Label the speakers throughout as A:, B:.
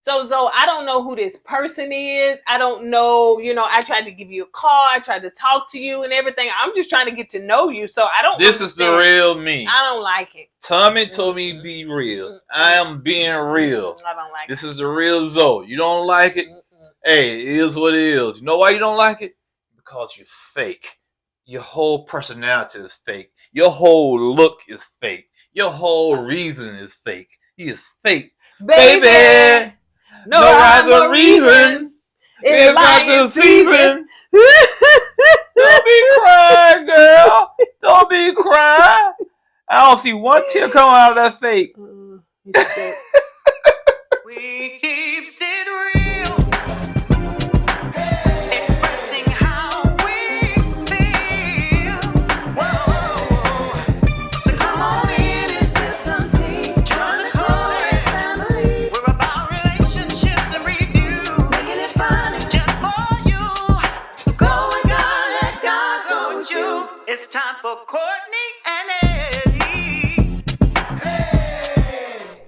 A: So I don't know who this person is. I don't know, I tried to give you a call. I tried to talk to you and everything. I'm just trying to get to know you. So I don't
B: This is the real me.
A: I don't like it.
B: Tommy told me be real. I am being real.
A: I don't like
B: this is the real Zoe. You don't like it? Hey, it is what it is. You know why you don't like it? Because you're fake. Your whole personality is fake. Your whole look is fake. Your whole reason is fake. He is fake. Baby! No rhyme or reason. It's not the season. Don't be crying, girl. Don't be crying. I don't see one tear coming out of that fake.
C: We keep it real. Expressing how we feel. Whoa. So come on in and sip some tea. Join the KOED family. We're about relationships and review. Making it fun just for you. Go and God, let God go with you. It's time for Courtney and Eddie.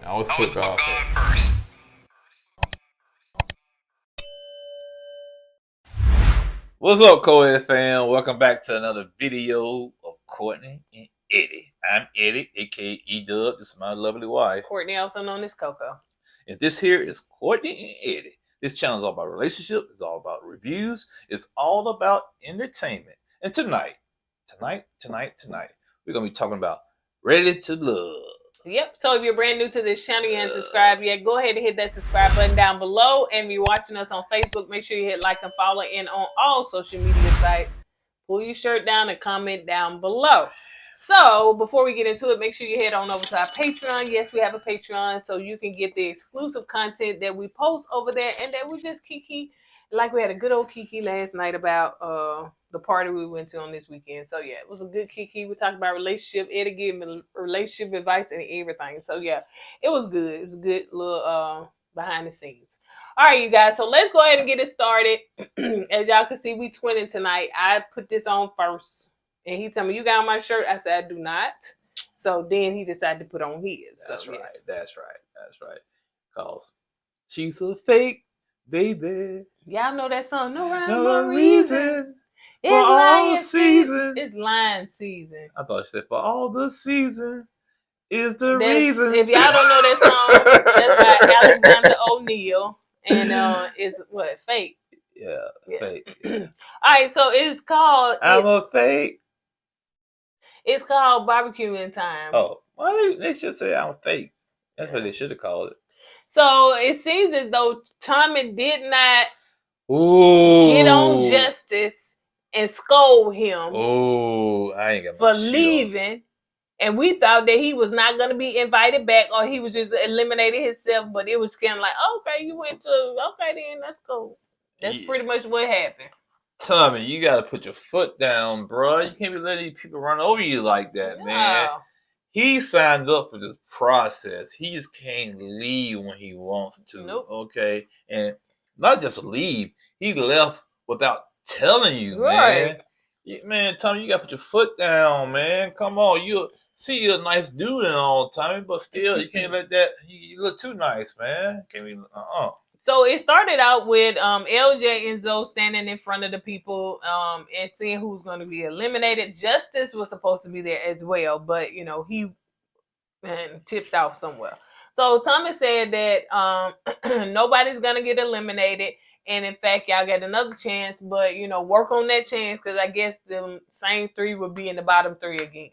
B: I always put God first. What's up, KOED fam? Welcome back to another video of Courtney and Eddie. I'm Eddie, aka E-Dub. This is my lovely wife,
A: Courtney, also known as Coco.
B: And this here is Courtney and Eddie. This channel is all about relationships. It's all about reviews. It's all about entertainment. And tonight, we're going to be talking about Ready to Love.
A: Yep. So if you're brand new to this channel, you haven't subscribed yet, go ahead and hit that subscribe button down below. And if you're watching us on Facebook, make sure you hit like and follow, and on all social media sites. Pull your shirt down and comment down below. So before we get into it, make sure you head on over to our Patreon. Yes, we have a Patreon, so you can get the exclusive content that we post over there, and that we just kiki, like we had a good old kiki last night about the party we went to on this weekend. So yeah, it was a good kiki. We talked about relationship. Eddie gave me relationship advice and everything. So yeah, it was good. It was a good little behind the scenes. All right, you guys. So let's go ahead and get it started. As y'all can see, we twinning tonight. I put this on first, and he told me, "You got on my shirt?" I said, "I do not." So then he decided to put on his.
B: That's
A: so,
B: right.
A: Yes.
B: That's right. Cause she's a fake baby.
A: Y'all know that song? No rhyme
B: No
A: or reason.
B: It's for all season.
A: It's line season.
B: I thought you said for all the season is the reason.
A: If y'all don't know that song, that's by Alexander O'Neal, and it's what, Fake.
B: Yeah. Fake. Yeah.
A: All right, so it's called.
B: I'm a fake.
A: It's called Barbecuing Time.
B: Oh, well, they should say I'm fake. That's what they should have called it.
A: So it seems as though Tommy did not
B: get
A: on Justice and scold him.
B: Oh, I ain't got
A: for leaving. And we thought that he was not going to be invited back, or he was just eliminated himself. But it was kind of like, okay, you went to, okay, then that's cool. That's pretty much what happened.
B: Tommy, you got to put your foot down, bro. You can't be letting these people run over you like that, man. He signed up for this process. He just can't leave when he wants to.
A: Nope.
B: Okay? And not just leave. He left without telling you,
A: right.
B: man. Man, Tommy, you got to put your foot down, man. Come on. You're a nice dude and all, Tommy, but still, you can't let that, you look too nice, man. Can't be,
A: So it started out with LJ and Zoe standing in front of the people and seeing who's going to be eliminated. Justice was supposed to be there as well, but, he tipped off somewhere. So Thomas said that nobody's going to get eliminated. And in fact, y'all got another chance, but, work on that chance, because I guess the same three would be in the bottom three again.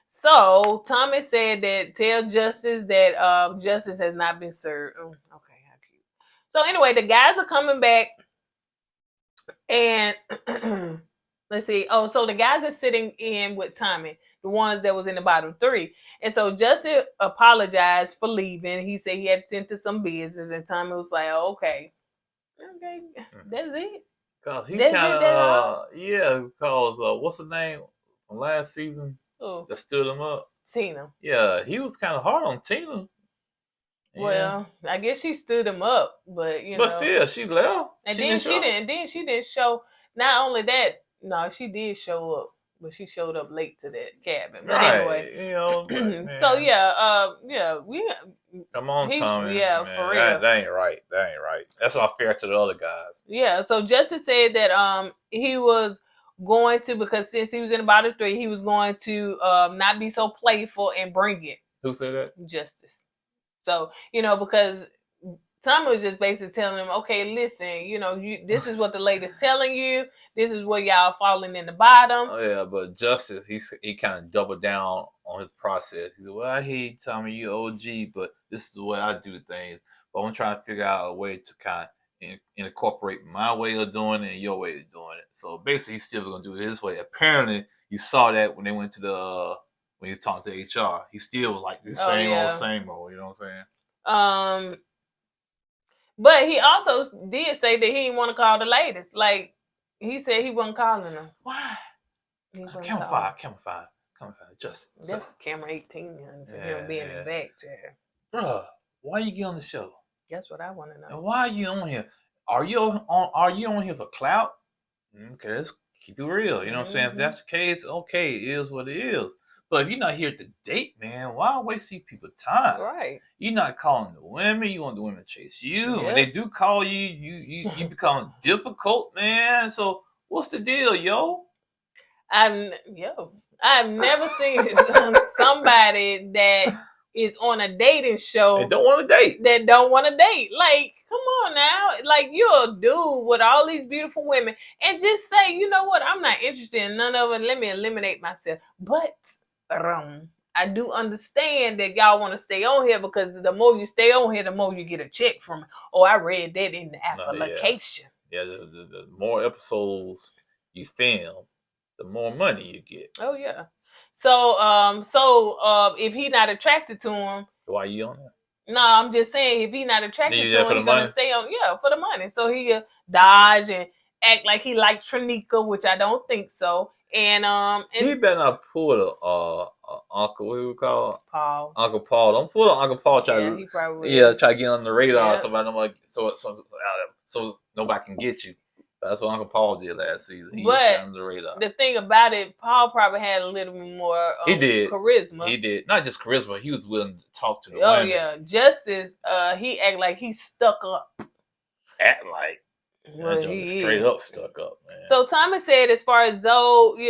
A: So Thomas said that tell Justice that justice has not been served. Okay, how cute. So anyway, the guys are coming back, and let's see. Oh, so the guys are sitting in with Tommy, the ones that was in the bottom three. And so Justice apologized for leaving. He said he had to tend to some business, and Tommy was like, oh, okay, that's it.
B: Cause he kind of, because what's the name from last season that stood him up?
A: Tina.
B: Yeah, he was kind of hard on Tina.
A: Well, I guess she stood him up, but
B: but still, she left.
A: And then she didn't show. Not only that, no, she did show up, but she showed up late to that cabin. But
B: Right.
A: anyway,
B: You know, but,
A: so
B: man,
A: yeah,
B: come on, Tommy.
A: yeah,
B: Man,
A: for real.
B: That ain't right. That ain't right. That's not fair to the other guys.
A: Yeah, so Justice said that he was going to, because since he was in the bottom 3, he was going to not be so playful and bring it.
B: Who said that?
A: Justice. So, because Tommy was just basically telling him, okay, listen, this is what the lady's telling you. This is where y'all falling in the bottom.
B: Oh yeah, but Justice, he kind of doubled down on his process. He said, "Well, I hear you, Tommy, you OG, but this is the way I do things. But I'm trying to figure out a way to kind of incorporate my way of doing it and your way of doing it. So basically, he's still going to do it his way. Apparently, you saw that when they went to when he was talking to HR. He still was like the same old. You know what I'm saying?
A: But he also did say that he didn't want to call the ladies. Like, he said he wasn't calling them.
B: Why? Camera 5. Just
A: that's camera 18 for him being in the back chair.
B: Bruh, why you get on the show?
A: That's what I want to know.
B: And why are you on here? Are you on here for clout? Okay, let's keep it real. You know what I'm saying? If that's the case, okay, it is what it is. But if you're not here to date, man, why waste these people's time?
A: Right.
B: You're not calling the women. You want the women to chase you. When they do call you, you become difficult, man. So what's the deal, yo?
A: I've never seen somebody that is on a dating show
B: that don't want to date.
A: Like, come on now. Like, you're a dude with all these beautiful women, and just say, you know what, I'm not interested in none of it. Let me eliminate myself. But I do understand that y'all want to stay on here, because the more you stay on here, the more you get a check from it. Oh, I read that in the application.
B: Yeah, the more episodes you film, the more money you get.
A: Oh yeah. So if he's not attracted to him,
B: why are you on there?
A: No, I'm just saying, if he's not attracted to him, he's gonna stay on for the money. So he dodge and act like he like Trinica, which I don't think so. And
B: he better not pull the Uncle, what do we call it?
A: Paul.
B: Uncle Paul. Don't pull the Uncle Paul. Try to get on the radar so nobody can get you. That's what Uncle Paul did last season. He got on the radar.
A: The thing about it, Paul probably had a little bit more charisma.
B: He did. Not just charisma, he was willing to talk to the women.
A: Oh yeah. Justice, he act like he stuck up.
B: Act like. Well, straight up stuck up, man.
A: So Thomas said, as far as Zoe,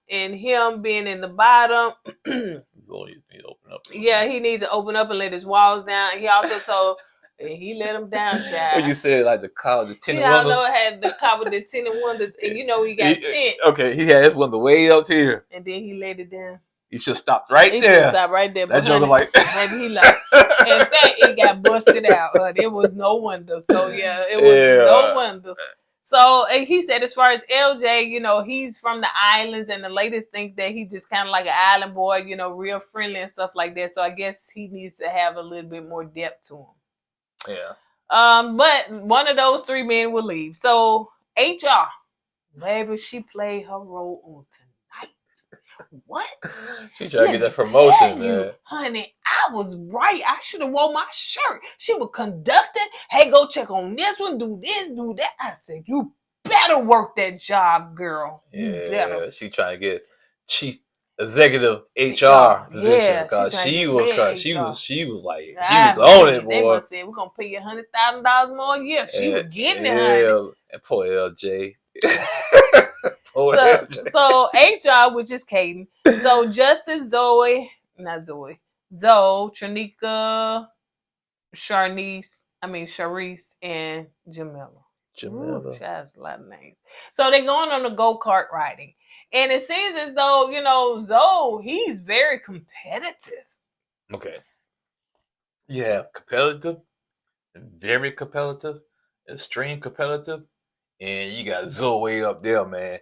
A: and him being in the bottom,
B: Zoe needs to open up.
A: Yeah, he needs to open up and let his walls down. He also told he let him down, child.
B: When you said like the car, the tinted
A: windows.
B: windows.
A: I know it had the car with the tinted windows, and he got tint.
B: Okay, he had his window way up here,
A: and then he laid it down.
B: He should stop right there.
A: He should stop right there.
B: That joker like
A: maybe he like. In fact, it got busted out. There was no window. So yeah, it was no windows. So he said, as far as LJ, he's from the islands, and the ladies think that he's just kind of like an island boy, real friendly and stuff like that. So I guess he needs to have a little bit more depth to him.
B: Yeah.
A: But one of those 3 men will leave. So HR, baby, she played her role on tonight. What?
B: She tried to get that promotion, man.
A: Honey, I was right. I should have worn my shirt. She was conducting. Hey, go check on this one. Do this, do that. I said, you better work that job, girl.
B: Yeah, she trying to get chief executive HR position because she was on it, boy.
A: They must say, we're gonna pay you $100,000 more a year. She was getting it, honey.
B: And poor LJ.
A: So HR, which is Caden. So Justice, Zoe, Trinica, Sharice, and Jamila. Ooh, she has a lot of names. So they're going on the go-kart riding. And it seems as though, Zoe, he's very competitive.
B: Okay. Yeah, competitive, very competitive, extreme competitive. And you got Zoe up there, man.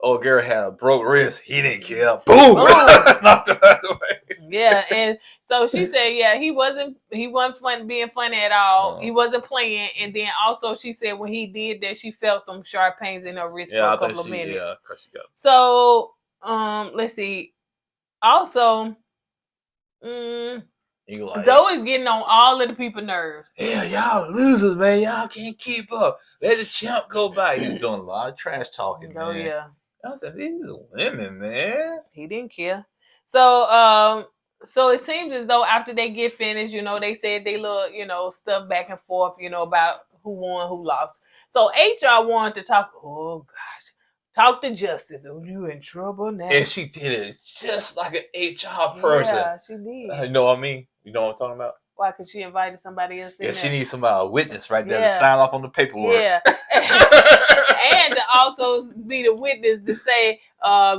B: Oh, girl had a broke wrist. He didn't care. Boom! Knocked her out the way.
A: Yeah, and so she said, he wasn't being funny at all. He wasn't playing. And then also she said when he did that, she felt some sharp pains in her wrist for a couple of minutes.
B: Yeah, of course she got it.
A: So, let's see. Also, Zoe's getting on all of the people's nerves.
B: Yeah, y'all losers, man. Y'all can't keep up. Let the champ go by. He's doing a lot of trash talking, man.
A: Oh, yeah.
B: I said, these are women, man.
A: He didn't care. So it seems as though after they get finished, they said they little, stuff back and forth, about who won, who lost. So HR wanted to talk. Oh gosh, talk to Justice. Oh, you in trouble now?
B: And she did it just like an HR person.
A: Yeah, she did.
B: You know what I mean? You know what I'm talking about?
A: Why? Because she invited somebody else in
B: Yeah,
A: there.
B: she needs somebody, a witness right there to sign off on the paperwork.
A: Yeah. And to also be the witness to say,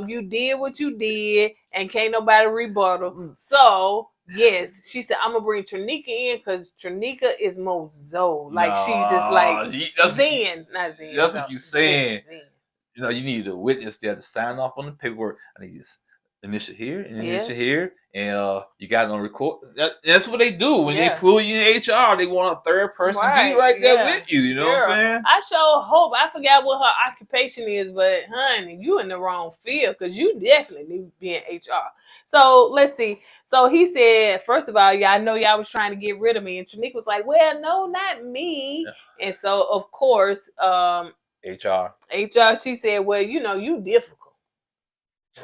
A: you did what you did and can't nobody rebuttal. So, yes, she said, I'm going to bring Tronika in because Tronika is more Zoe. Like, she's just like Zen. Not Zen.
B: That's what you're saying.
A: Zen.
B: You need a witness there to sign off on the paperwork. I need this initial here and initial here. And you got it on record. That's what they do when they pull you in HR. They want a third person to be right there with you. You know what I'm saying?
A: I sure hope. I forgot what her occupation is, but honey, you in the wrong field because you definitely need to be in HR. So let's see. So he said, first of all, I know y'all was trying to get rid of me, and Tronika was like, "Well, no, not me." Yeah. And so of course, HR. She said, "Well, you difficult."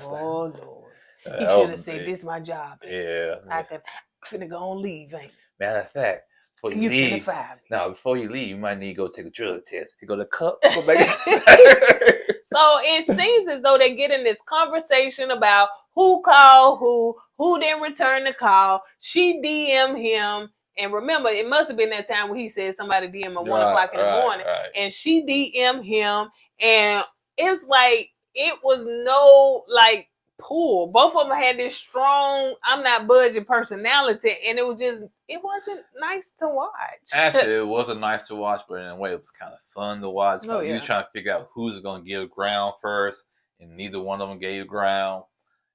A: Oh Lord. He should have said, "This is my job."
B: Yeah.
A: I finna go on leave, ain't
B: Matter of fact, before you leave, before you leave, you might need to go take a drug test. You go to the cup, go back.
A: So it seems as though they get in this conversation about who called who didn't return the call. She DM'd him. And remember, it must have been that time when he said somebody DM him at 1 o'clock in the morning. Right. And she DM'd him. And it's like, it was no, pull. Both of them had this strong, I'm not budging personality. And it wasn't nice to watch.
B: Actually, it wasn't nice to watch, but in a way, it was kind of fun to watch. You were trying to figure out who's going to give ground first. And neither one of them gave ground.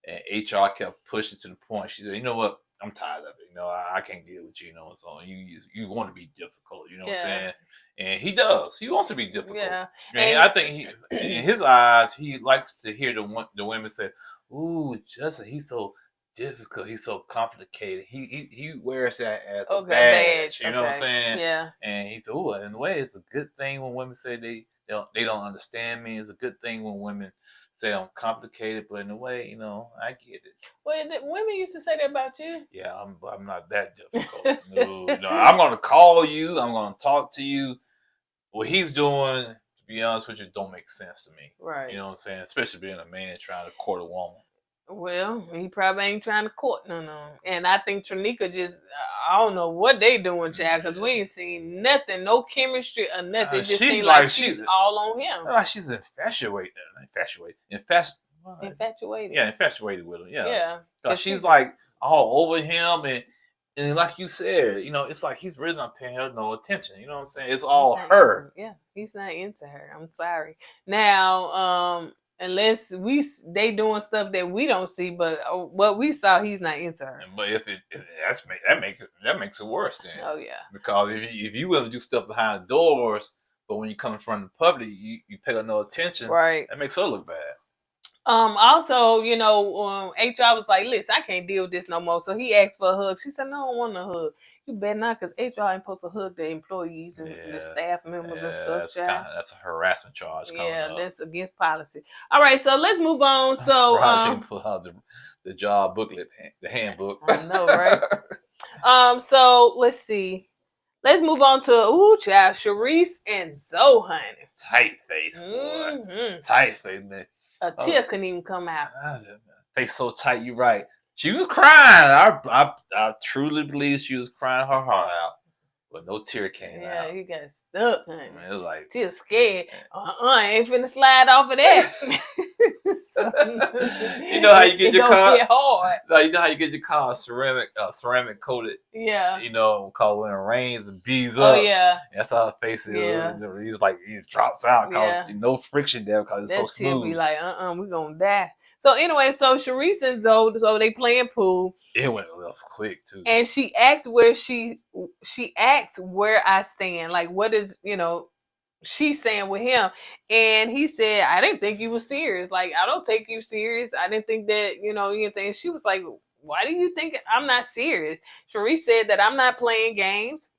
B: And HR kept pushing to the point. She said, you know what? I'm tired of it. I can't deal with you. So you want to be difficult. You know what I'm saying? And he does. He wants to be difficult. Yeah. And I think in his eyes, he likes to hear the women say, "Ooh, Justin, he's so difficult. He's so complicated. He wears that as a badge. You know what I'm saying? Yeah. And he said, "Ooh, in a way, it's a good thing when women say they don't understand me. It's a good thing when women say I'm complicated, but in a way, I get it."
A: Well, women used to say that about you.
B: Yeah, I'm not that difficult. No, I'm gonna call you. I'm gonna talk to you. What he's doing, to be honest with you, don't make sense to me.
A: Right.
B: You know what I'm saying? Especially being a man trying to court a woman.
A: Well, he probably ain't trying to court no. And I think Tronika just, I don't know what they doing, child, because we ain't seen nothing, no chemistry or nothing. It just seems like she's all on him.
B: Like she's infatuated.
A: Infatuated.
B: Yeah, infatuated with him. Yeah. Because she's like all over him, and like you said, it's like he's really not paying her no attention. You know what I'm saying? It's all her.
A: He's not into her. I'm sorry. Now, unless they doing stuff that we don't see, but what we saw, he's not into her.
B: But that makes it worse then.
A: Oh yeah.
B: Because if you willing to do stuff behind the doors, but when you come in front of the public, you pay her no attention.
A: Right.
B: That makes her look bad.
A: Also, HR was like, "Listen, I can't deal with this no more." So he asked for a hug. She said, "No, I don't want a hug." You better not, because HR ain't supposed to hug the employees and the staff members and stuff.
B: That's a harassment charge.
A: That's against policy. All right, so let's move on.
B: She
A: So
B: pull out the job booklet, the handbook.
A: I know, right? So let's see. Let's move on to child, Sharice and Zoe, honey.
B: Tight face, boy. Tight face, man.
A: A tear couldn't even come out.
B: Face so tight, you right. She was crying. I truly believe she was crying her heart out, but no tear came out.
A: Yeah, you got stuck, honey.
B: Man, it was like
A: tear scared. Ain't finna slide off of that.
B: You know how you get your car?
A: Get hard.
B: You know how you get your car ceramic coated?
A: Yeah.
B: Cause when it rains and bees up.
A: Oh yeah.
B: That's how her face is. Yeah. He drops out because no friction there because it's so smooth.
A: Be like, we're gonna die. So anyway, so Sharice and Zoe, so they playing pool.
B: It went a little quick too.
A: And she asked where I stand. Like, what is, she's saying with him. And he said, "I didn't think you were serious. Like, I don't take you serious. I didn't think that, anything." She was like, "Why do you think I'm not serious?" Sharice said that I'm not playing games.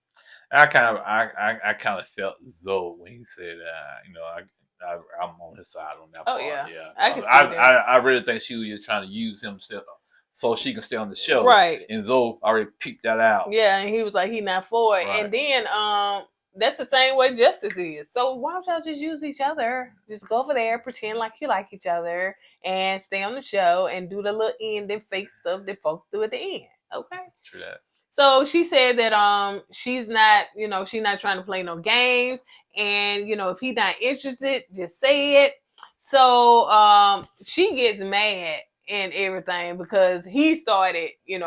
B: I kind of felt Zoe when he said, I'm on his side on that
A: Oh,
B: part.
A: yeah.
B: Yeah.
A: I can see that.
B: I really think she was just trying to use him still so she can stay on the show.
A: Right.
B: And Zoe already peeped that out.
A: Yeah, and he was like, he not for it.
B: Right.
A: And then that's the same way Justice is. So why don't y'all just use each other? Just go over there, pretend like you like each other, and stay on the show and do the little end and fake stuff that folks do at the end. Okay.
B: True that.
A: So she said that she's not, she's not trying to play no games. And, if he's not interested, just say it. So she gets mad and everything because he started, he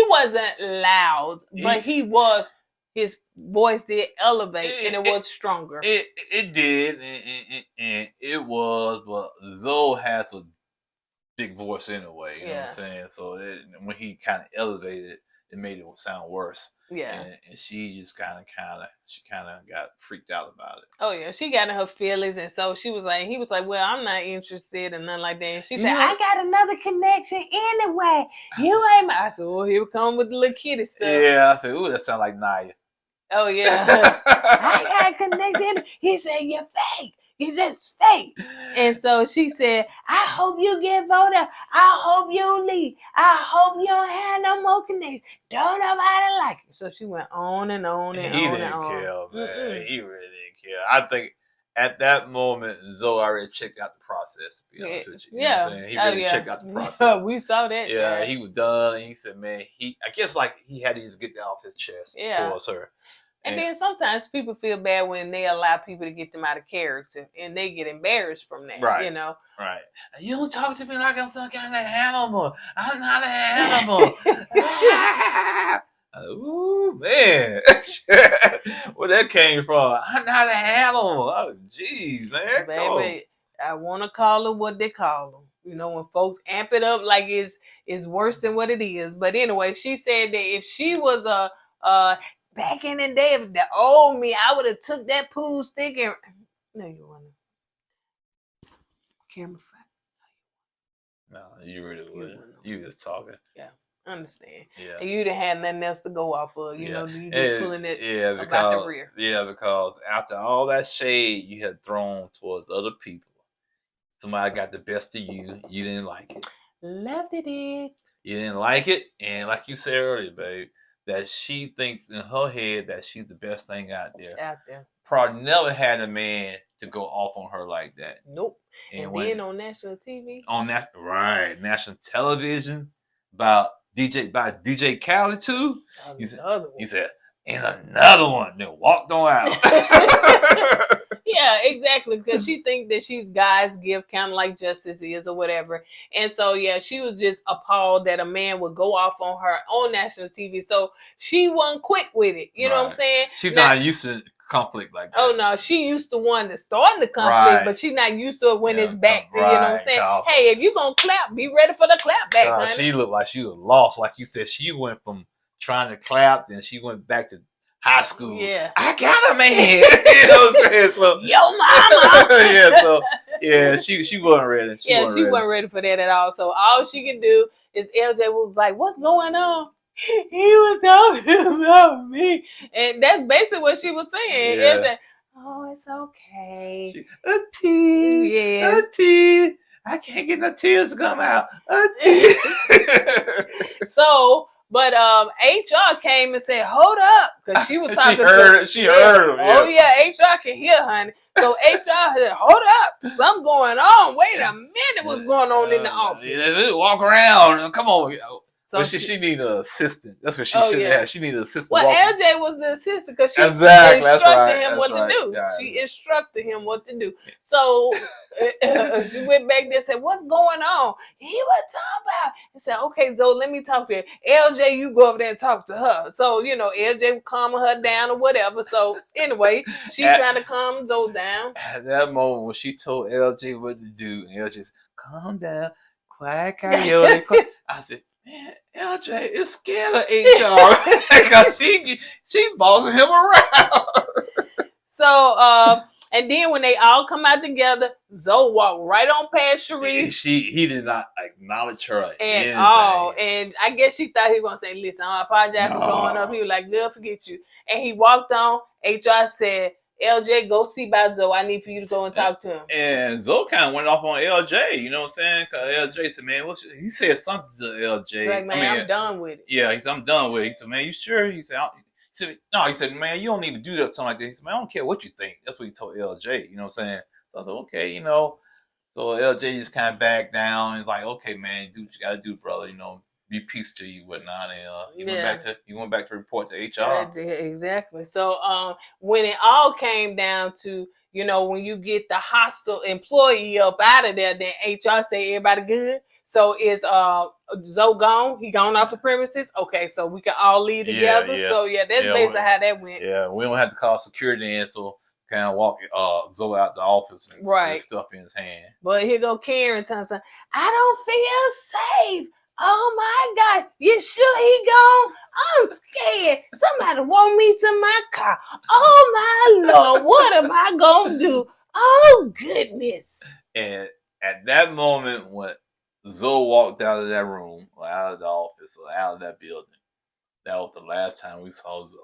A: wasn't loud, but his voice did elevate and it was stronger.
B: It did, and it was, but Zoe has a big voice anyway, you know what I'm saying? So when he kind of elevated, it made it sound worse.
A: Yeah.
B: And she just kind of got freaked out about it.
A: Oh yeah, she got in her feelings, and so he was like, well, I'm not interested and nothing like that. And she said, I got another connection anyway. You ain't I said, well, here we come with the little kitty stuff.
B: Yeah, I said, ooh, that sounds like Naya.
A: Oh yeah. I got a connection. He said, you're fake. You're just fake. And so she said, I hope you get voted. I hope you leave. I hope you don't have no more connections. Don't nobody like you. So she went on and on and
B: he
A: on
B: didn't
A: and on.
B: care, man.
A: Mm-mm.
B: He really didn't care. I think at that moment, Zoe already checked out the process, to be honest with you. You know what I'm saying? He really checked out the process.
A: We saw that.
B: Yeah,
A: Chad.
B: he was done. And he said, man, I guess like he had to just get that off his chest towards her.
A: And then sometimes people feel bad when they allow people to get them out of character and they get embarrassed from that,
B: Right. Right. You don't talk to me like I'm some kind of animal. I'm not an animal. Ooh, man. Where that came from? I'm not an animal. Oh, jeez, man.
A: Baby, I want to call it what they call them. When folks amp it up like it's worse than what it is. But anyway, she said that if she was back in the day, if the old me, I would have took that pool stick and no, you want to camera fight.
B: No, you really wouldn't. You just talking.
A: Yeah, understand.
B: Yeah,
A: and you'd have had nothing else to go off of. You just pulling it about the rear.
B: Yeah, because after all that shade you had thrown towards other people, somebody got the best of you. You didn't like it.
A: Loved it.
B: You didn't like it, and like you said earlier, babe, that she thinks in her head that she's the best thing out there. Probably never had a man to go off on her like that.
A: Nope. And then on national TV.
B: National television by DJ Khaled too. He said, and another one. Then walked on out.
A: Yeah, exactly. Because she think that she's God's gift, kind of like Justice is or whatever. And so, yeah, she was just appalled that a man would go off on her on national TV. So she wasn't quick with it. You know what I'm saying?
B: She's not used to conflict like that.
A: Oh, no. She used to one that's starting the conflict, but she's not used to it when it's back. You know what I'm saying? Hey, if you're going to clap, be ready for the clap back, honey.
B: She looked like she was lost. Like you said, she went from trying to clap, then she went back to high school.
A: Yeah.
B: I got a man. You know what I'm saying? So,
A: yo, mama.
B: She wasn't ready. She
A: wasn't ready for that at all. So all she can do is LJ was like, what's going on? He was talking about me. And that's basically what she was saying.
B: Yeah.
A: LJ, oh, it's okay.
B: A tea.
A: Yeah.
B: A tea. I can't get no tears to come out. A tea.
A: So, but HR came and said, hold up, because she was talking
B: she heard him. Yeah.
A: Oh yeah, HR can hear, honey. So HR said, hold up, something going on. Wait a minute, what's going on in the office?
B: Walk around. Come on.
A: So
B: she need an assistant. That's what she should have. She need an assistant.
A: Well, LJ was the assistant because she
B: instructed
A: him what to do. Yeah. She instructed him what to do. So she went back there and said, what's going on? He was talking about. He said, okay, Zoe, let me talk to her. LJ, you go over there and talk to her. So, LJ calming her down or whatever. So anyway, she trying to calm Zoe down.
B: At that moment when she told LJ what to do, LJ said, calm down, quiet coyote. I said, man, LJ is scared of HR because she bossing him around. So,
A: and then when they all come out together, Zoe walked right on past Sharice.
B: He did not acknowledge her
A: at all. And I guess she thought he was going to say, listen, I apologize for going up. He was like, they'll forget you. And he walked on. HR said, LJ, go see about Zoe. I need for you to go and talk to him.
B: And Zoe kind of went off on LJ, you know what I'm saying? Because LJ said, man, he said something to LJ.
A: Like, man, I'm done with it.
B: Yeah, he said, I'm done with it. He said, man, you sure? He said, no, he said, man, you don't need to do that, something like that. He said, man, I don't care what you think. That's what he told LJ, you know what I'm saying? So I said, okay, you know. So LJ just kind of backed down. He's like, okay, man, do what you got to do, brother, you know. Be peace to you, whatnot, and he went back to report to HR.
A: Exactly. So when it all came down to, you know, when you get the hostile employee up out of there, then HR say everybody good. So is Zoe gone? He gone off the premises? Okay, so we can all leave together.
B: Yeah.
A: So that's basically how that went.
B: Yeah, we don't have to call security in, so kind of walk Zoe out the office and with stuff in his hand.
A: But here go Karen telling us, I don't feel safe. Oh my God, you sure he gone? I'm scared. Somebody want me to my car. Oh my Lord, what am I gonna do? Oh goodness.
B: And at that moment when Zoe walked out of that room, or out of the office, or out of that building, that was the last time we saw Zoe.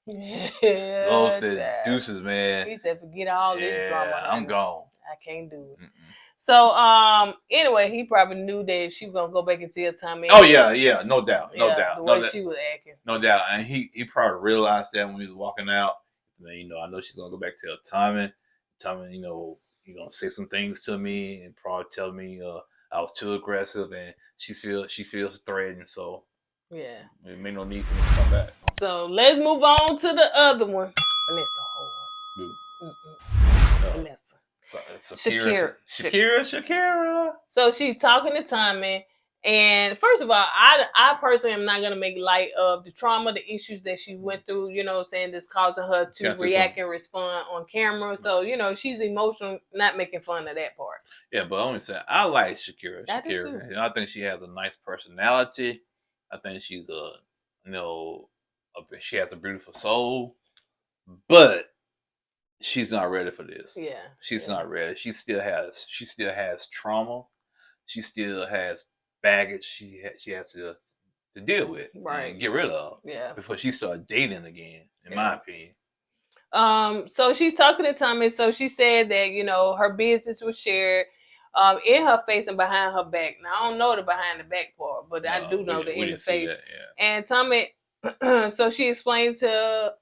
A: Yeah,
B: Zoe said, deuces, man.
A: He said, forget all this drama.
B: I'm gone.
A: I can't do it. Mm-mm. So, anyway, he probably knew that she was gonna go back and tell Tommy.
B: Oh yeah, no doubt.
A: The way she was acting.
B: No doubt, and he probably realized that when he was walking out. Man, you know, I know she's gonna go back to Tommy. Tommy, you know, he's gonna say some things to me and probably tell me I was too aggressive, and she feels threatened. So
A: yeah,
B: it made no need for me to come back.
A: So let's move on to the other one. Vanessa. Shakira. So she's talking to Tommy, and first of all, I personally am not gonna make light of the trauma, the issues that she went through. You know what I'm saying? That's causing her to react and respond on camera. So you know she's emotional, not making fun of that part.
B: Yeah, but I'm saying I like Shakira. I think she has a nice personality. I think she's she has a beautiful soul, but she's not ready for this.
A: Yeah.
B: She's not ready. She still has trauma. She still has baggage she has to deal with.
A: Right.
B: And get rid of.
A: Yeah.
B: Before she starts dating again, in my opinion.
A: So she's talking to Tommy. So she said that, you know, her business was shared in her face and behind her back. Now I don't know the behind the back part, but I do know the in the face.
B: That, yeah.
A: And Tommy so she explained to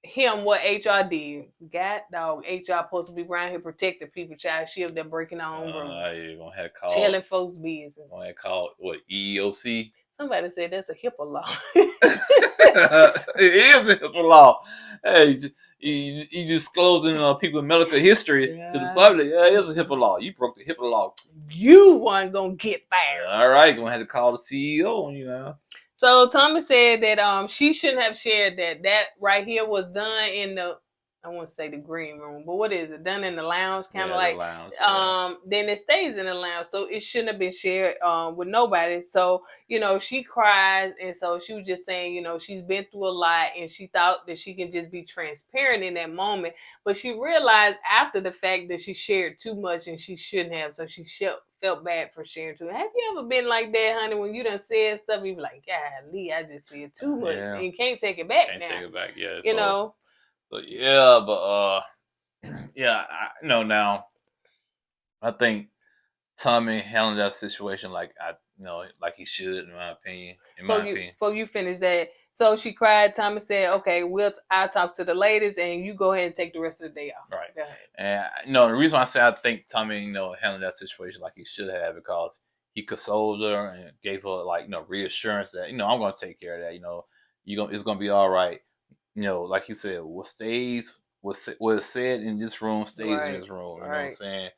A: him what HR did. God dog, HR supposed to be around here protecting people, child. She up there breaking her own rules.
B: You're gonna have to call
A: telling folks business.
B: Gonna have to call what, EEOC?
A: Somebody said that's a HIPAA law.
B: It is a HIPAA law. Hey, you disclosing people's medical history to the public. Yeah, it is a HIPAA law. You broke the HIPAA law.
A: You weren't gonna get fired.
B: All right, gonna have to call the CEO on you now.
A: So Tommy said that she shouldn't have shared that. That right here was done in the, I won't say the green room, but what is it? Done in the lounge, kind of like.
B: Lounge,
A: then it stays in the lounge, so it shouldn't have been shared with nobody. So you know she cries, and so she was just saying, you know, she's been through a lot, and she thought that she can just be transparent in that moment, but she realized after the fact that she shared too much, and she shouldn't have. So she felt bad for sharing too. Have you ever been like that, honey? When you done said stuff, you be like, golly, I just said too much, and you can't take it back now.
B: Can't take it back, yeah.
A: You know.
B: So yeah, but yeah, I know now. I think Tommy handled that situation like he should, in my opinion.
A: Before you finish that, so she cried. Tommy said, "Okay, I'll talk to the ladies, and you go ahead and take the rest of the day off."
B: Right. Go ahead. And the reason why I say I think Tommy, handled that situation like he should have, because he consoled her and gave her reassurance that I'm going to take care of that. It's going to be all right. Like you said, what is said in this room stays in this room. You know what I'm saying?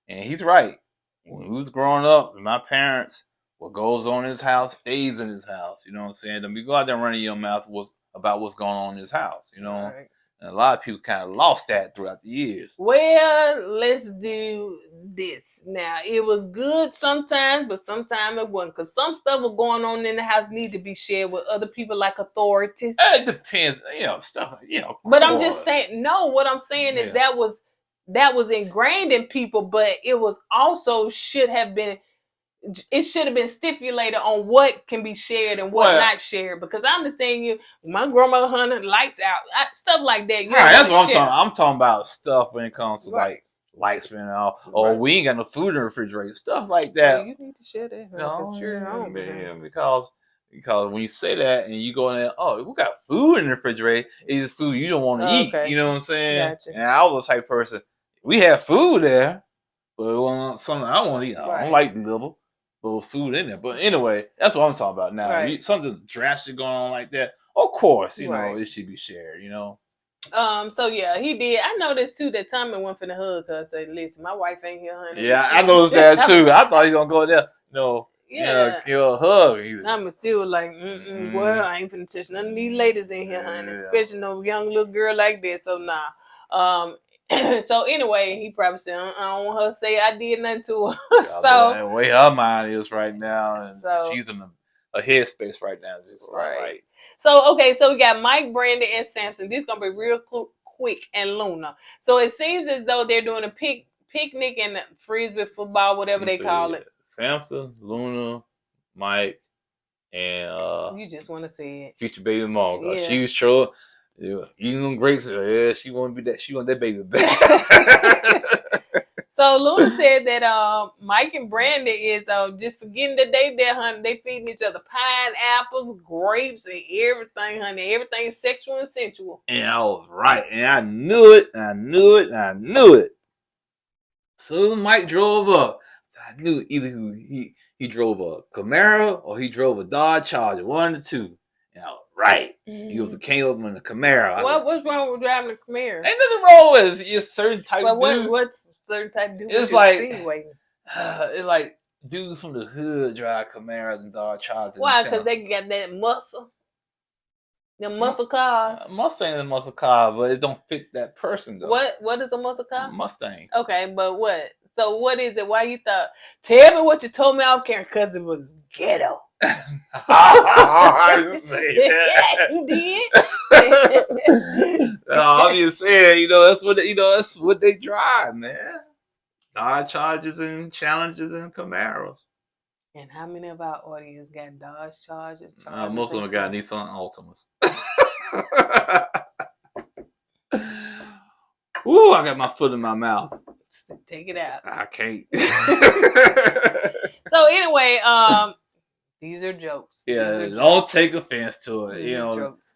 B: And he's right. When we was growing up, my parents, what goes on in his house stays in his house. You know what I'm saying? Don't be go out there running your mouth about what's going on in his house. Right. And a lot of people kind of lost that throughout the years.
A: Well, let's do this. Now, it was good sometimes, but sometimes it wasn't. Because some stuff was going on in the house need to be shared with other people like authorities.
B: It depends, stuff,
A: But I'm just saying, what I'm saying is that was ingrained in people, but it was also should have been it should have been stipulated on what can be shared and what not shared. Because I understand you, my grandma hunted lights out, stuff like that. You
B: Right, that's
A: don't
B: what I'm
A: share.
B: talking. I'm talking about stuff when it comes to
A: Right.
B: like lights being off, or
A: Right.
B: we ain't got no food in the refrigerator, stuff like
A: Well,
B: that.
A: you need to share that.
B: No,
A: Sure,
B: because when you say that and you go in there, oh, we got food in the refrigerator. It's just food you don't want to eat.
A: okay.
B: You know what I'm saying?
A: Gotcha.
B: And I was the type of person. We had food there, but it wasn't something I want to eat. I
A: Right.
B: don't like liver, but with food in there. But anyway, that's what I'm talking about now.
A: Right.
B: Something drastic going on like that. Of course, you know
A: Right.
B: it should be shared. You know.
A: So yeah, he did. I noticed too that Tommy went for the hug because said, "Listen, my wife ain't here, honey."
B: Yeah, I noticed that too. I thought he was gonna go there. No,
A: Yeah.
B: give a hug.
A: Tommy still like, well, I ain't finna touch none of these ladies in here, honey. Especially no young little girl like that. So nah. So anyway, he probably said, I don't want her to say I did nothing to her. So
B: the way her mind is right now, and
A: So-
B: she's in a headspace right now. It's just not right.
A: So okay, so we got Mike, Brandon, and Samson. This is gonna be real quick, and Luna. So it seems as though they're doing a picnic and frisbee football, whatever they call it.
B: Samson, Luna, Mike, and
A: You just want to see it.
B: future baby mom.
A: Yeah.
B: She was sure eating them grapes. Yeah, she want to be that. She want that baby back.
A: So Luna said that Mike and Brandon is just forgetting that they there, honey. They feeding each other pineapples, grapes, and everything, honey. Everything sexual and sensual.
B: And I was right. And I knew it. I knew it. I knew it. So Mike drove up. I knew either he drove a Camaro or he drove a Dodge Charger. One of the two. And I was right. He was came up in a Camaro.
A: What's wrong with driving a Camaro?
B: Ain't nothing wrong with it. It's certain type of dude.
A: What's certain type of dude?
B: It's like dudes from the hood drive Camaros and Dodge Chargers.
A: Why? Because they got that muscle. The muscle cars.
B: Mustang is a muscle car, but it don't fit that person though.
A: What is a muscle car?
B: Mustang.
A: Okay, but what? So what is it? Why you thought? Tell me what you told me off camera, because it was ghetto.
B: I didn't say that.
A: You did.
B: I'm just saying, that's what they drive, man. Dodge Chargers and Challengers and Camaros.
A: And how many of our audience got Dodge Chargers?
B: Most of them got Nissan Altimas. Ooh, I got my foot in my mouth.
A: Take it out.
B: I can't.
A: So anyway, these are jokes.
B: Yeah, don't take offense to it.
A: These are jokes.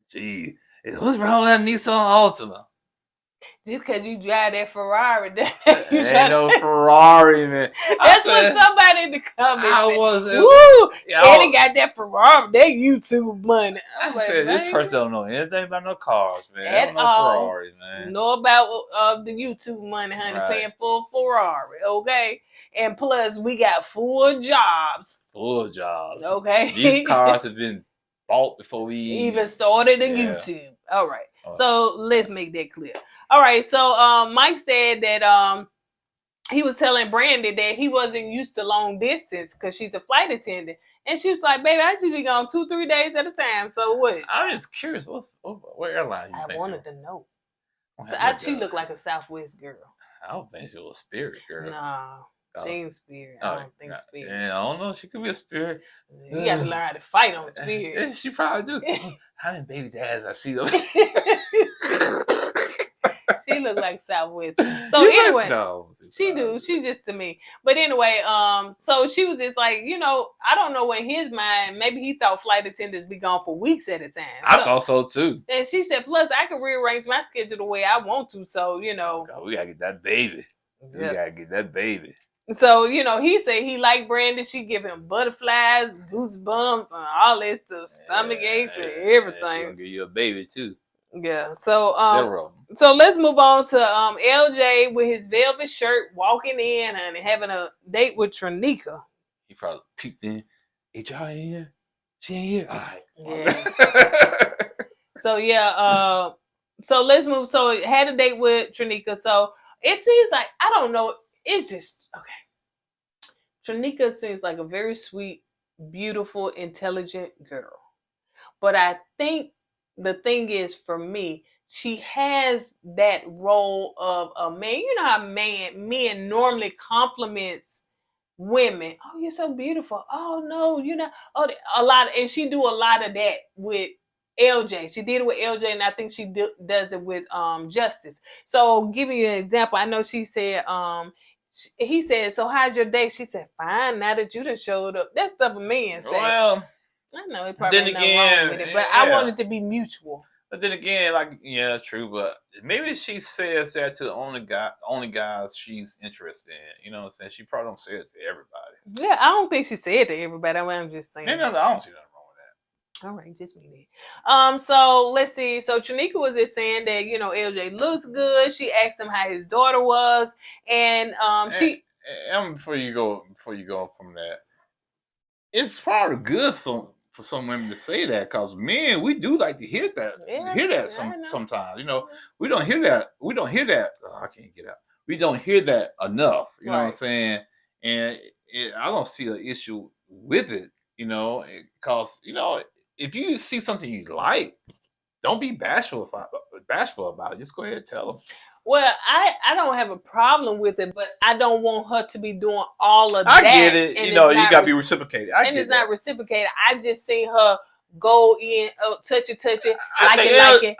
B: Gee, what's wrong with that Nissan Altima?
A: Just because you drive that Ferrari,
B: Ain't no Ferrari, man.
A: That's what somebody in the comments said.
B: Woo!
A: Eddie got that Ferrari. That YouTube money.
B: I said, this person don't know anything about no cars, man.
A: At
B: no
A: all.
B: Ferraris, man.
A: Know about the YouTube money, honey.
B: Right.
A: Paying for a Ferrari, okay? And plus, we got full jobs.
B: Full jobs.
A: Okay.
B: These cars have been bought before we
A: even started on YouTube. All right. So let's make that clear. All right. So Mike said that he was telling Brandy that he wasn't used to long distance because she's a flight attendant. And she was like, baby, I should be gone 2-3 days at a time. So what?
B: I'm just curious. What airline you think?
A: I wanted to know.
B: So
A: she looked like a Southwest girl.
B: I don't think she was a Spirit girl.
A: Nah. She ain't Spirit. I don't think Spirit.
B: Yeah, I don't know. She could be a Spirit.
A: You got to learn how to fight on Spirit.
B: Yeah, she probably do. How many baby dads I see them?
A: She look like Southwest. So anyway,
B: no,
A: she do. She just to me. But anyway, so she was just like, I don't know in his mind, maybe he thought flight attendants be gone for weeks at a time.
B: I thought so too.
A: And she said, plus I can rearrange my schedule the way I want to. So,
B: God, we gotta get that baby. We gotta get that baby.
A: So, he said he liked Brandon. She give him butterflies, goosebumps, and all that stuff, stomach aches and everything.
B: She gonna give you a baby too.
A: Yeah. So
B: Several.
A: So let's move on to LJ with his velvet shirt walking in and having a date with Tronika.
B: He probably peeked in. Hey, y'all in here? She ain't here? All right.
A: Yeah. So let's move. So had a date with Tronika. So it seems like, I don't know. It's just, okay. Tronika seems like a very sweet, beautiful, intelligent girl. But I think the thing is, for me, she has that role of a man. You know how men normally compliments women. Oh, you're so beautiful. Oh no, you're not. Oh, a lot, and she do a lot of that with LJ. She did it with LJ, and I think she does it with Justice. So, giving you an example, I know she said he said, "So how's your day?" She said, "Fine. Now that you done showed up." That stuff a man say.
B: Well,
A: I know it probably
B: then
A: ain't nothing wrong
B: again,
A: with it, but I
B: yeah.
A: want it to be mutual.
B: But then again, like, yeah, true. But maybe she says that to the only guys she's interested in. You know what I'm saying? She probably don't say it to everybody.
A: Yeah, I don't think she said to everybody. I'm just saying.
B: I don't see nothing wrong with that.
A: All right, just me then. So let's see. So Tranika was just saying that, you know, LJ looks good. She asked him how his daughter was, and she.
B: And before you go from that, it's probably good for some women to say that, because men, we do like to hear that.
A: Yeah,
B: sometimes. You know, we don't hear that. Oh, I can't get out. We don't hear that enough. You know what I'm saying? And I don't see an issue with it. You know, because if you see something you like, don't be bashful about it. Just go ahead and tell them.
A: Well, I don't have a problem with it, but I don't want her to be doing all of that.
B: I get it. You know, you got to be reciprocated.
A: It's not reciprocated. I just seen her go in, touch it,
B: I think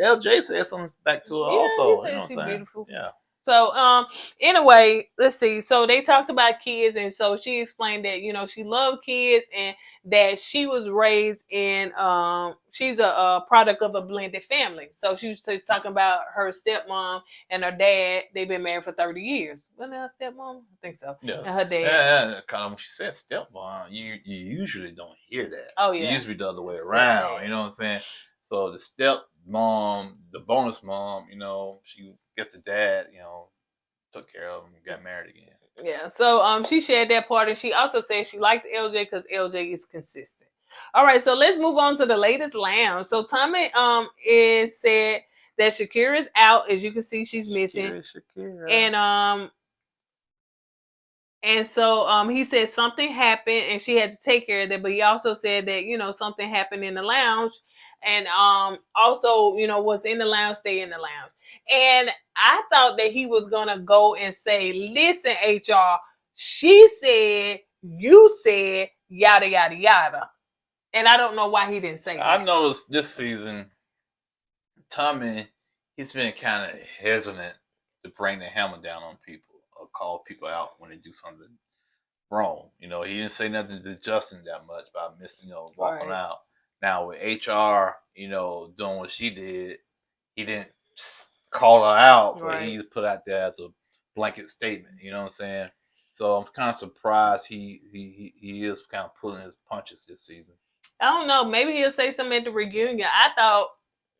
B: LJ said something back to her also.
A: He said she's beautiful.
B: Yeah.
A: So, anyway, let's see. So they talked about kids, and so she explained that, you know, she loved kids and that she was raised in, she's a product of a blended family. So she was talking about her stepmom and her dad. They've been married for 30 years. Wasn't that her stepmom? I think so.
B: Yeah.
A: And her dad.
B: Yeah, kind of when she said stepmom, you usually don't hear that.
A: Oh, yeah.
B: It used to be the other way around. You know what I'm saying? So the stepmom, the bonus mom, you know, she gets the dad, you know, took care of him and got married again.
A: Yeah, so she shared that part, and she also said she likes LJ because LJ is consistent. All right, so let's move on to the latest lounge. So Tommy is said that Shakira is out. As you can see, she's missing.
B: Shakira.
A: And so he said something happened and she had to take care of that, but he also said that, you know, something happened in the lounge, and also, you know, what's in the lounge, stay in the lounge. And I thought that he was gonna go and say, listen, HR, she said, you said, yada yada yada. And I don't know why he didn't say that.
B: I noticed this season, Tommy, he's been kind of hesitant to bring the hammer down on people or call people out when they do something wrong. You know, he didn't say nothing to Justin that much about missing, walking out. Now with HR, you know, doing what she did, he didn't call her out, but he put out there as a blanket statement. You know what I'm saying? So I'm kind of surprised he is kind of pulling his punches this season.
A: I don't know. Maybe he'll say something at the reunion. I thought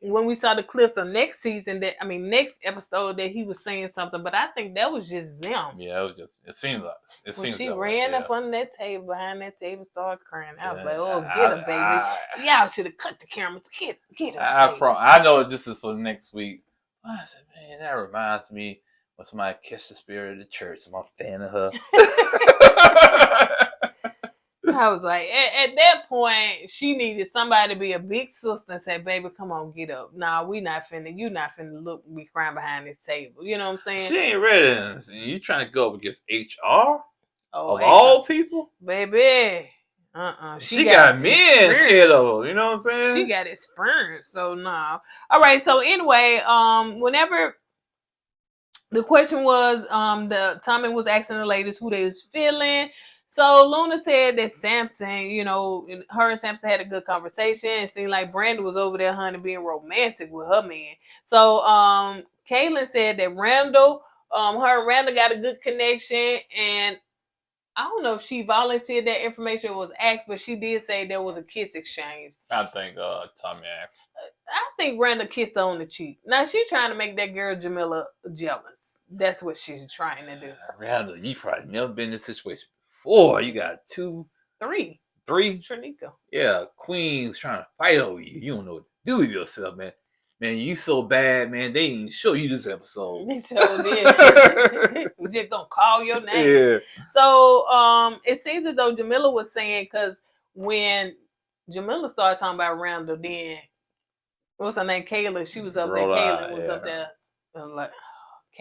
A: when we saw the clips of next episode that he was saying something, but I think that was just them.
B: Yeah, it seemed like
A: she ran up on that table, behind that table, started crying. I was like, "Oh, get her, baby! Y'all should have cut the cameras. Get her."
B: I know this is for next week. I said, man, that reminds me when somebody catch the spirit of the church. I'm a fan of her.
A: I was like, at that point, she needed somebody to be a big sister and say, baby, come on, get up. Nah, you not finna look me crying behind this table. You know what I'm saying?
B: She ain't ready. You trying to go up against HR?
A: Of
B: all people?
A: Baby.
B: She got men scared of her. You know what I'm saying?
A: She got experience. So, nah. All right. So, anyway, whenever the question was, Tommy was asking the ladies who they was feeling. So Luna said that Samson, you know, her and Samson had a good conversation. It seemed like Brandon was over there, honey, being romantic with her man. So Kaylin said that Randall, her and Randall got a good connection, and I don't know if she volunteered that information or was asked, but she did say there was a kiss exchange.
B: I think Tommy asked.
A: I think Randall kissed her on the cheek. Now she's trying to make that girl Jamila jealous. That's what she's trying to do.
B: Randall, you probably never been in this situation. 4, you got 2,
A: 3. Trinica.
B: Yeah, queens trying to fight over you. You don't know what to do with yourself, man. Man, you so bad, man. They ain't show you this episode.
A: They sure did. We just gonna call your name.
B: Yeah.
A: So it seems as though Jamila was saying, because when Jamila started talking about Randall, then what's her name? Kayla. She was up there. Kayla was up there. Like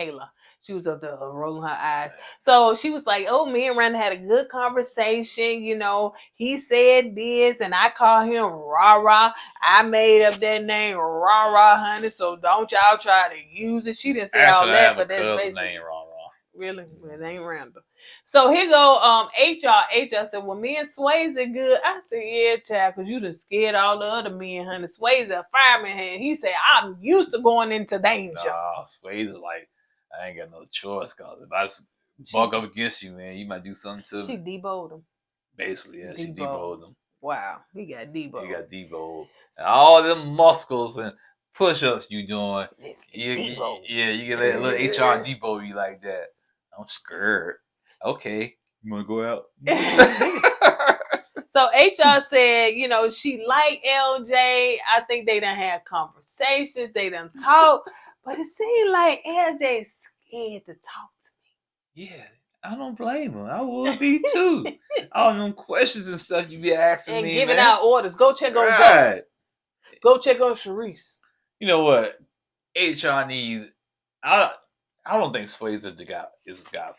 A: Kayla. She was up there rolling her eyes. So she was like, oh, me and Randall had a good conversation. You know, he said this and I call him Rah-Rah. I made up that name Rah-Rah, honey. So don't y'all try to use it. She didn't say all
B: Actually, I
A: that,
B: have a
A: but that's
B: cousin
A: basically.
B: named Rara.
A: Really? It ain't Randall. So here go HR. HR said, well, me and Swayze are good. I said, yeah, child, because you done scared all the other men, honey. Swayze a fireman. He said, I'm used to going into danger.
B: Nah, Swayze is like, I ain't got no choice, because if I buck up against you, man, you might do something to
A: She
B: me.
A: deboed him.
B: Basically, yeah, she
A: Deboed.
B: deboed him.
A: Wow, he got deboed.
B: He got deboed. And all them muscles and push-ups you doing, you get that little HR debo you like that. I'm scared. Okay, you want to go out?
A: So HR said, you know, she liked LJ. I think they done had conversations. They done talk. But it seemed like LJ's scared to talk to me.
B: Yeah, I don't blame him. I would be too. All them questions and stuff you be asking
A: and
B: me,
A: giving
B: man.
A: out orders. Go check on Joe.
B: Right.
A: Go check on Sharice.
B: You know what? HR needs. I don't think Swayze is the guy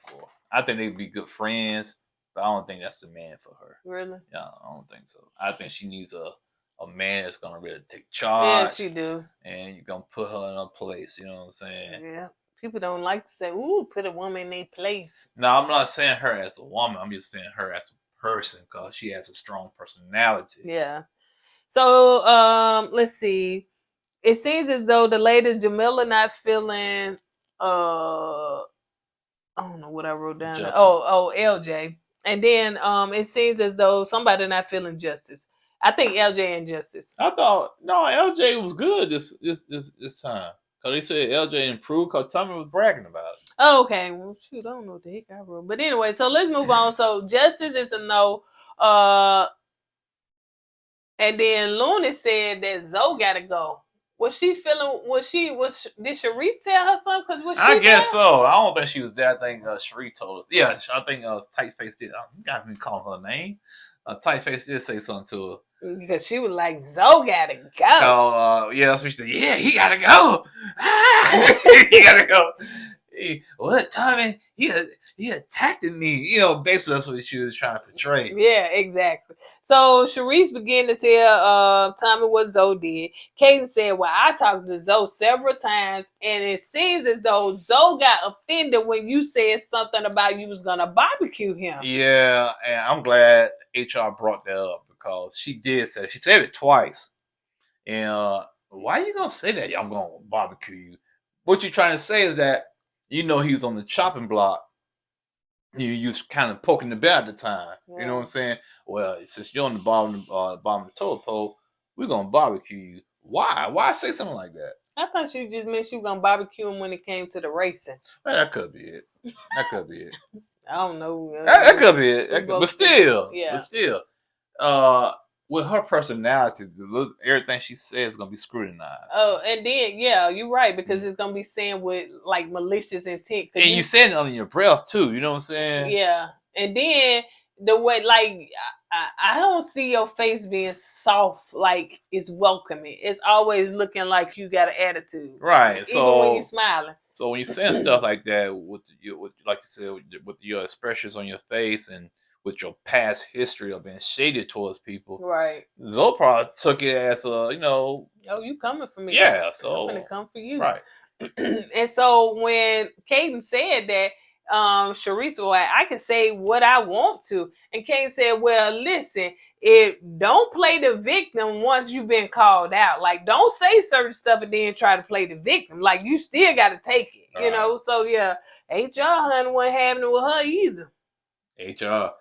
B: for her. I think they'd be good friends, but I don't think that's the man for her.
A: Really?
B: Yeah, I don't think so. I think she needs a man that's gonna really take charge.
A: Yeah, she do.
B: And you're gonna put her in her place. You know what I'm saying?
A: Yeah. People don't like to say, ooh, put a woman in their place.
B: No, I'm not saying her as a woman. I'm just saying her as a person, because she has a strong personality.
A: Yeah. So, let's see. It seems as though the lady Jamila not feeling, I don't know what I wrote down.
B: Justice.
A: Oh, LJ. And then it seems as though somebody not feeling Justice. I think LJ and Justice.
B: I thought LJ was good this time, because they said LJ improved, because Tommy was bragging about it.
A: Oh, okay. Well, shoot, I don't know what the heck I wrote. But anyway, so let's move on. So Justice is a no. And then Luna said that Zoe gotta go. Was she feeling? Did Sharice tell her something? Cause
B: I guess so. I don't think she was there. I think Sheree told us. Yeah, I think Tightface did. You got me calling her name. Tightface did say something to her.
A: Because she was like, Zoe gotta go.
B: So yeah, that's what she said. Yeah, he gotta go. He gotta go. What, Tommy? He attacked me. You know, basically that's what she was trying to portray.
A: Yeah, exactly. So Sharice began to tell Tommy what Zoe did. Kaden said, well, I talked to Zoe several times, and it seems as though Zoe got offended when you said something about you was gonna barbecue him.
B: Yeah, and I'm glad HR brought that up, because she said it twice. And why are you gonna say that? I'm gonna barbecue you. What you're trying to say is that, you know, he was on the chopping block. You was kind of poking the bear at the time. Yeah. You know what I'm saying? Well, since you're on the bottom of the totem pole, we're gonna barbecue you. Why? Why say something like that?
A: I thought you just meant you were gonna barbecue him when it came to the racing.
B: Man, that could be it. That could be it.
A: I don't know.
B: That could be it. But still,
A: yeah.
B: With her personality, everything she says is gonna be scrutinized.
A: Oh, and then you're right, because it's gonna be saying with like malicious intent.
B: And you saying it under your breath too. You know what I'm saying?
A: Yeah, and then the way, like, I don't see your face being soft, like it's welcoming. It's always looking like you got an attitude,
B: right?
A: Even when you're smiling.
B: So when you're saying stuff like that, with like you said, with your expressions on your face and with your past history of being shaded towards people,
A: right?
B: Zoe probably took it as a,
A: oh, you coming for me?
B: Yeah, so
A: I'm gonna come for you,
B: right?
A: And so when Kaden said that, Sharice was like, I can say what I want to, and Kaden said, well, listen, don't play the victim once you've been called out. Like, don't say certain stuff and then try to play the victim. Like, you still got to take it, you know? So yeah, HR honey wasn't having it with her either.
B: HR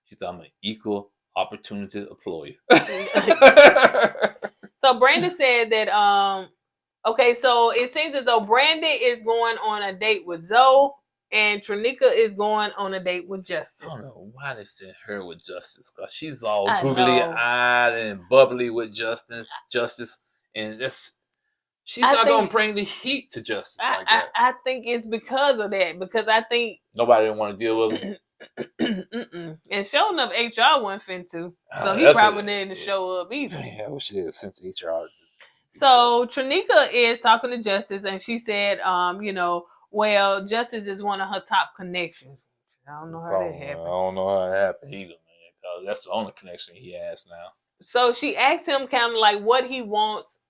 B: she's I'm an equal opportunity employer.
A: So Brandon said that okay, so it seems as though Brandon is going on a date with Zoe and Trinica is going on a date with Justice.
B: I don't know why they sent her with Justice, because she's all googly eyed and bubbly with Justice, and she's not gonna bring the heat to Justice like that.
A: I think it's because of that, because I think
B: nobody didn't want to deal with him.
A: And sure enough, HR wasn't finna, so he probably didn't show up either.
B: Yeah, well, shit, since HR.
A: So Trinica is talking to Justice, and she said, you know, Well, Justice is one of her top connections. I don't know how that
B: I
A: happened.
B: don't know how that happened either, man. Because that's the only connection he has now.
A: So she asked him kind of like what he wants,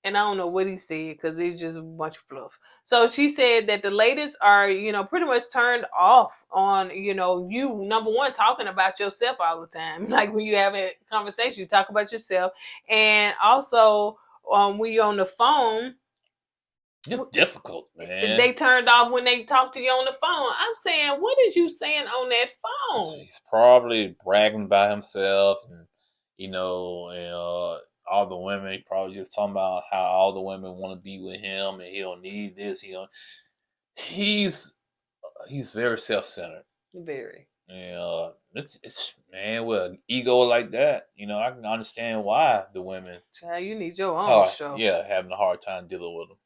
A: and I don't know what he said because it's just a bunch of fluff. So she said that the ladies are, pretty much turned off on, you number one, talking about yourself all the time. Like when you have a conversation, you talk about yourself. And also when you're on the phone,
B: It's difficult, man.
A: they turned off when they talk to you on the phone. I'm saying, what is you saying on that phone?
B: He's probably bragging about himself, and all the women. He probably just talking about how all the women want to be with him, and he don't need this. He's very self-centered.
A: Very.
B: And it's man with an ego like that. I can understand why the women.
A: Child, you need your own show.
B: Yeah, having a hard time dealing with them.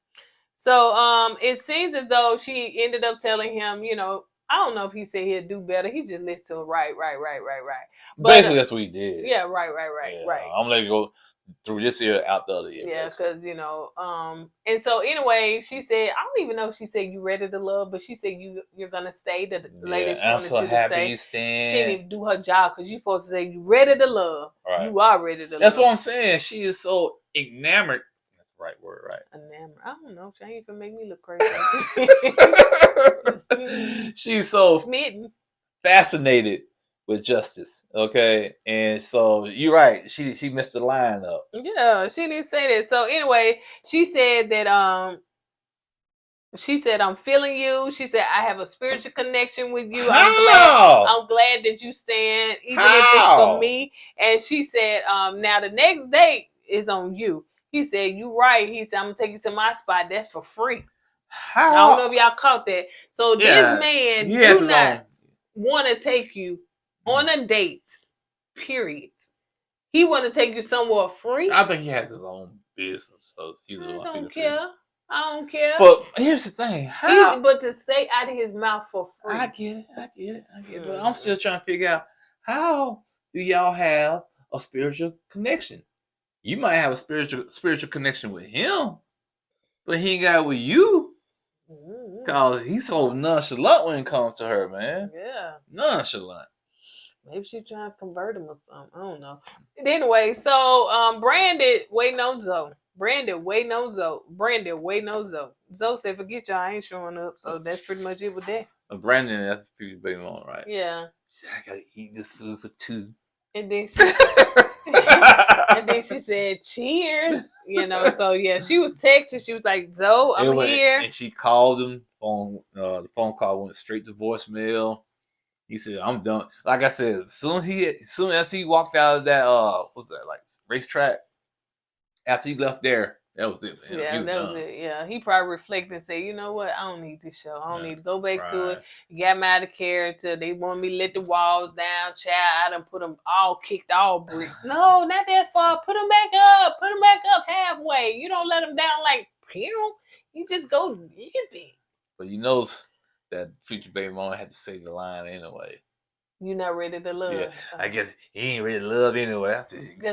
A: So it seems as though she ended up telling him, I don't know if he said he'd do better. He just listened to her, right. But,
B: basically, that's what he did.
A: Yeah, right.
B: I'm gonna let you go through this year, out the other year.
A: Yeah, because, and so anyway, she said, I don't even know if she said you ready to love, but she said you're going to stay. The ladies wanted
B: I'm so
A: you
B: happy
A: to stay.
B: you stand.
A: She didn't even do her job because you're supposed to say you ready to love.
B: Right.
A: You are ready to love.
B: That's what I'm saying. She is so enamored. That's the right word, right?
A: Enamored. I don't know. She ain't gonna make me look crazy.
B: She's so
A: smitten,
B: fascinated with Justice. Okay, and so you're right. She missed the line up.
A: Yeah, she didn't say that. So anyway, she said that she said, I'm feeling you. She said, I have a spiritual connection with you. I'm glad that you stand, even if it's for me. And she said, now the next date is on you. He said, you right. He said, I'm going to take you to my spot. That's for free. I don't know if y'all caught that. So this man do not want to take you on a date, period. He want to take you somewhere free.
B: I think he has his own business. So
A: I don't care.
B: But here's the thing.
A: But to say out of his mouth for free.
B: I get it. But I'm still trying to figure out, how do y'all have a spiritual connection? You might have a spiritual connection with him, but he ain't got it with you. Because he's so nonchalant when it comes to her, man.
A: Yeah.
B: Nonchalant.
A: Maybe she's trying to convert him or something. I don't know. Anyway, so Brandon waiting on Zoe. Zoe said, forget y'all, I ain't showing up. So that's pretty much it with that.
B: Brandon, that's the future baby mom, right?
A: Yeah.
B: She said, I gotta eat this food for 2.
A: And then she said, cheers. So yeah, she was texting. She was like, Zoe, I'm here.
B: And she called him. The phone call went straight to voicemail. He said, I'm done. Like I said, as soon as he walked out of that, what's that, like, racetrack, after he left there, that was it. Man.
A: Yeah, that was it. Yeah, he probably reflected and said, you know what? I don't need this show. I don't need to go back to it. You got me out of character. They want me to let the walls down. Child, I done put them all kicked all bricks. No, not that far. Put them back up. Put them back up halfway. You don't let them down like, pew. You just go get it.
B: But you know that future baby mama had to say the line anyway.
A: You not ready to love.
B: Yeah, I guess he ain't ready to love anyway.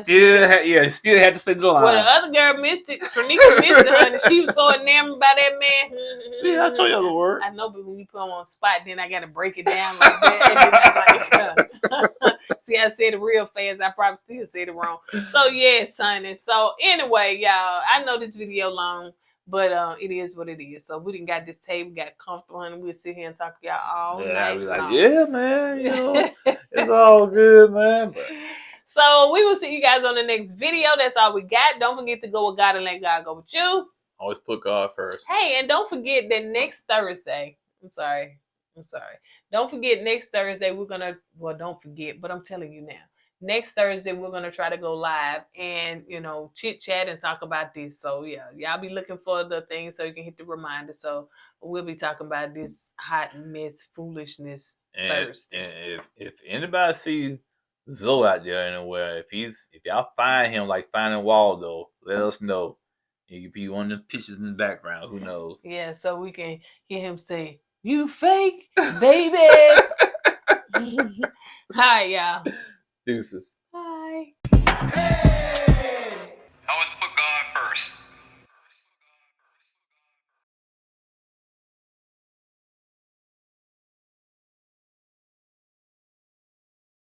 B: Still had to say the line.
A: Well, the other girl missed it. Tronika missed it, honey. She was so enamored by that man.
B: See, I told you the word.
A: I know, but when you put them on spot, then I got to break it down like that. And then see, I said it real fast. I probably still said it wrong. So, yes, honey. So, anyway, y'all, I know this video long. But it is what it is. So we didn't got this table, got comfortable, and we'll sit here and talk to y'all all night.
B: Be like, yeah, man, it's all good, man. But...
A: So we will see you guys on the next video. That's all we got. Don't forget to go with God and let God go with you.
B: Always put God first.
A: Hey, and don't forget that next Thursday. I'm sorry. Don't forget next Thursday we're gonna. Well, don't forget, but I'm telling you now. Next Thursday, we're going to try to go live and, chit chat and talk about this. So, yeah, y'all be looking for the thing so you can hit the reminder. So, we'll be talking about this hot mess foolishness Thursday.
B: And if anybody see Zoe out there anywhere, if y'all find him like finding Waldo, let us know. He could be one of the pictures in the background. Who knows? Yeah,
A: so we can hear him say, "You fake, baby." Hi, y'all.
B: Deuces.
A: Bye.
C: Hey!